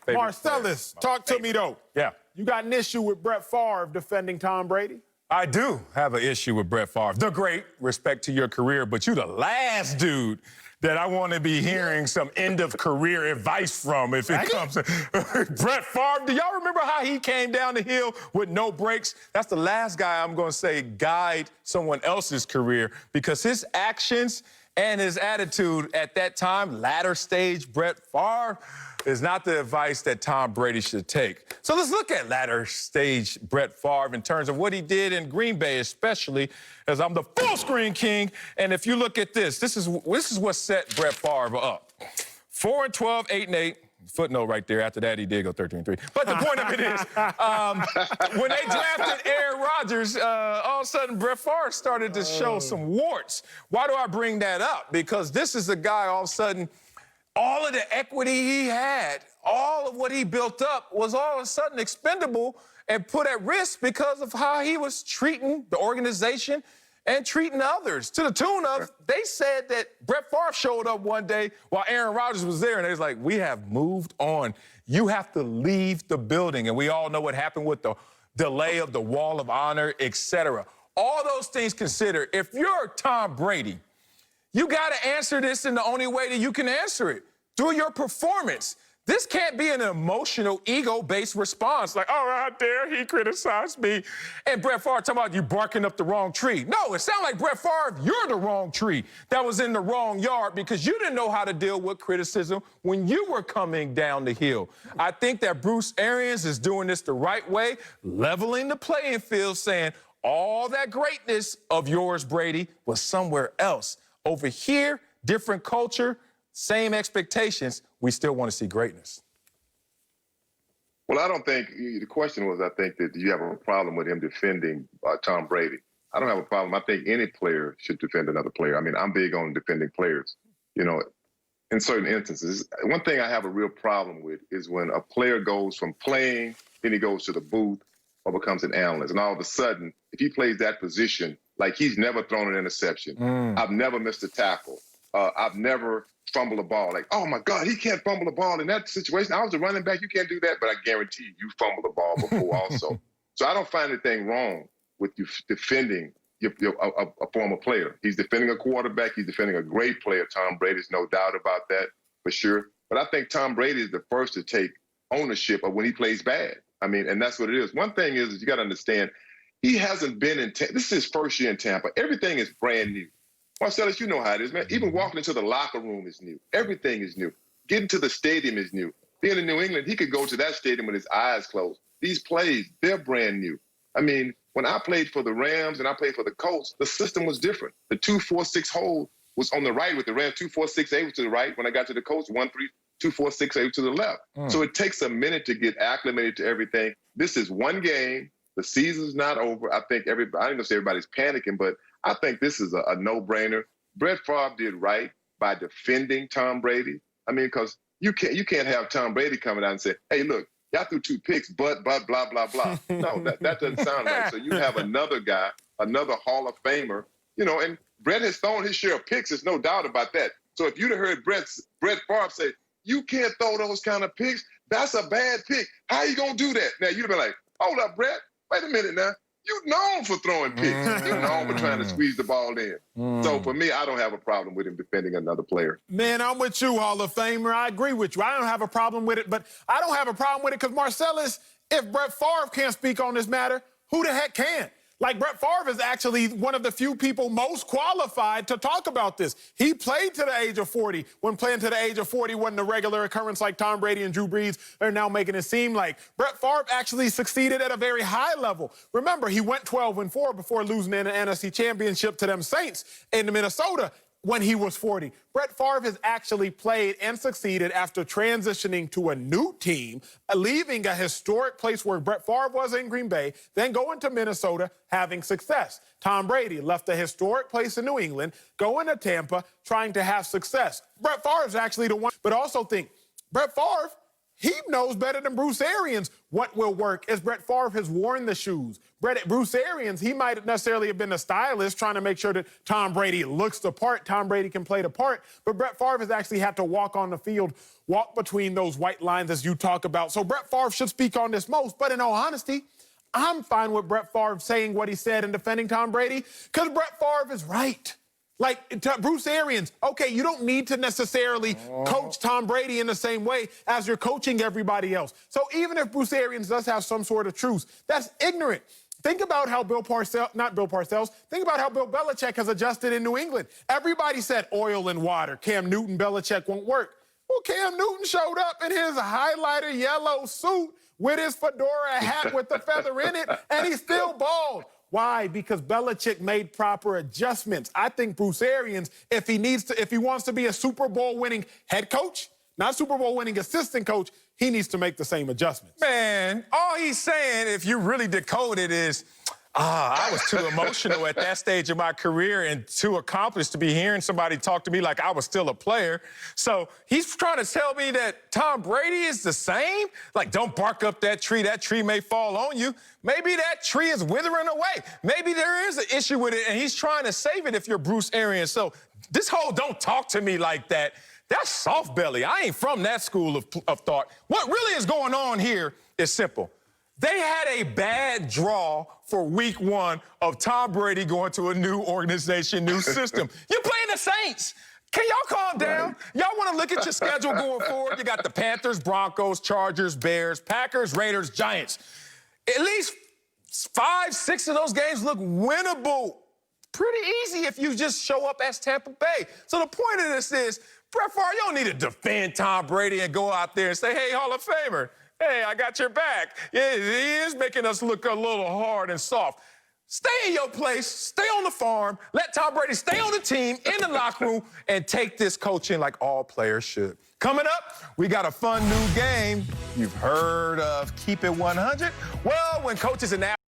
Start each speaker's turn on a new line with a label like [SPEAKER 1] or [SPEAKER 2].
[SPEAKER 1] Marcellus, talk to me, though.
[SPEAKER 2] Yeah.
[SPEAKER 1] You got an issue with Brett Favre defending Tom Brady?
[SPEAKER 2] I do have an issue with Brett Favre. The great, respect to your career, but you the last dude that I want to be hearing some end-of-career advice from if it comes to Brett Favre. Do y'all remember how he came down the hill with no brakes? That's the last guy I'm going to say guide someone else's career, because his actions and his attitude at that time, latter stage Brett Favre, is not the advice that Tom Brady should take. So let's look at latter stage Brett Favre in terms of what he did in Green Bay, especially as I'm the full screen king. And if you look at this is what set Brett Favre up. 4-12, 8-8. Footnote right there. After that, he did go 13-3. But the point of it is, when they drafted Aaron Rodgers, all of a sudden Brett Favre started to show some warts. Why do I bring that up? Because this is a guy all of a sudden, all of the equity he had, all of what he built up was all of a sudden expendable and put at risk because of how he was treating the organization and treating others. To the tune of, they said that Brett Favre showed up one day while Aaron Rodgers was there, and they was like, we have moved on. You have to leave the building. And we all know what happened with the delay of the Wall of Honor, etc. All those things considered, if you're Tom Brady, you got to answer this in the only way that you can answer it, through your performance. This can't be an emotional, ego-based response, like, oh, how dare he criticize me? And Brett Favre talking about you barking up the wrong tree. No, it sounds like, Brett Favre, you're the wrong tree that was in the wrong yard because you didn't know how to deal with criticism when you were coming down the hill. I think that Bruce Arians is doing this the right way, leveling the playing field, saying all that greatness of yours, Brady, was somewhere else. Over here, different culture, same expectations, we still want to see greatness.
[SPEAKER 3] Well, I don't think, the question was, I think, that do you have a problem with him defending Tom Brady? I don't have a problem. I think any player should defend another player. I mean, I'm big on defending players, you know, in certain instances. One thing I have a real problem with is when a player goes from playing, then he goes to the booth or becomes an analyst. And all of a sudden, if he plays that position, like he's never thrown an interception. I've never missed a tackle. I've never fumbled a ball. Like, oh, my God, he can't fumble a ball in that situation. I was a running back. You can't do that. But I guarantee you fumbled a ball before also. So I don't find anything wrong with you defending a former player. He's defending a quarterback. He's defending a great player. Tom Brady's no doubt about that, for sure. But I think Tom Brady is the first to take ownership of when he plays bad. I mean, and that's what it is. One thing is you got to understand, he hasn't been in Tampa. This is his first year in Tampa. Everything is brand new. Marcellus, you know how it is, man. Even walking into the locker room is new. Everything is new. Getting to the stadium is new. Being in New England, he could go to that stadium with his eyes closed. These plays, they're brand new. I mean, when I played for the Rams and I played for the Colts, the system was different. The 2-4-6 hold was on the right with the Rams. 2-4-6-8 was to the right. When I got to the Colts, 1-3-2-4-6-8 to the left. So it takes a minute to get acclimated to everything. This is one game. The season's not over. I think I ain't gonna say everybody's panicking, but I think this is a no-brainer. Brett Favre did right by defending Tom Brady. I mean, because you can't have Tom Brady coming out and say, hey, look, y'all threw 2 picks, but blah, blah, blah. No, that doesn't sound right. So you have another guy, another Hall of Famer, you know, and Brett has thrown his share of picks. There's no doubt about that. So if you'd have heard Brett Favre say, you can't throw those kind of picks, that's a bad pick. How you going to do that? Now, you'd have been like, hold up, Brett. Wait a minute now. You're known for throwing picks. You're known for trying to squeeze the ball in. So for me, I don't have a problem with him defending another player.
[SPEAKER 1] Man, I'm with you, Hall of Famer. I agree with you. I don't have a problem with it, but I don't have a problem with it because, Marcellus, if Brett Favre can't speak on this matter, who the heck can? Like, Brett Favre is actually one of the few people most qualified to talk about this. He played to the age of 40. When playing to the age of 40 wasn't a regular occurrence like Tom Brady and Drew Brees are now making it seem like. Brett Favre actually succeeded at a very high level. Remember, he went 12-4 before losing in the NFC Championship to them Saints in Minnesota when he was 40. Brett Favre has actually played and succeeded after transitioning to a new team, leaving a historic place where Brett Favre was in Green Bay, then going to Minnesota, having success. Tom Brady left a historic place in New England, going to Tampa, trying to have success. Brett Favre is actually the one, but also think, Brett Favre, he knows better than Bruce Arians what will work, as Brett Favre has worn the shoes. Bruce Arians, he might necessarily have been a stylist trying to make sure that Tom Brady looks the part, Tom Brady can play the part, but Brett Favre has actually had to walk on the field, walk between those white lines as you talk about. So Brett Favre should speak on this most, but in all honesty, I'm fine with Brett Favre saying what he said and defending Tom Brady, because Brett Favre is right. Like, Bruce Arians, okay, you don't need to necessarily coach Tom Brady in the same way as you're coaching everybody else. So even if Bruce Arians does have some sort of truth, that's ignorant. Think about how think about how Bill Belichick has adjusted in New England. Everybody said oil and water. Cam Newton, Belichick won't work. Well, Cam Newton showed up in his highlighter yellow suit with his fedora hat with the feather in it, and he still balled. Why? Because Belichick made proper adjustments. I think Bruce Arians, if he wants to be a Super Bowl winning head coach, not Super Bowl winning assistant coach, he needs to make the same adjustments.
[SPEAKER 2] Man, all he's saying, if you really decode it, is, I was too emotional at that stage of my career and too accomplished to be hearing somebody talk to me like I was still a player. So he's trying to tell me that Tom Brady is the same? Like, don't bark up that tree may fall on you. Maybe that tree is withering away. Maybe there is an issue with it, and he's trying to save it if you're Bruce Arians. So this whole don't talk to me like that, that's soft belly. I ain't from that school of thought. What really is going on here is simple. They had a bad draw for week 1 of Tom Brady going to a new organization, new system. You're playing the Saints. Can y'all calm down? Y'all want to look at your schedule going forward? You got the Panthers, Broncos, Chargers, Bears, Packers, Raiders, Giants. At least 5, 6 of those games look winnable. Pretty easy if you just show up as Tampa Bay. So the point of this is, Brett Favre, you don't need to defend Tom Brady and go out there and say, hey, Hall of Famer, hey, I got your back. Yeah, he is making us look a little hard and soft. Stay in your place, stay on the farm, let Tom Brady stay on the team, in the locker room, and take this coaching like all players should. Coming up, we got a fun new game. You've heard of Keep It 100? Well, when coaches and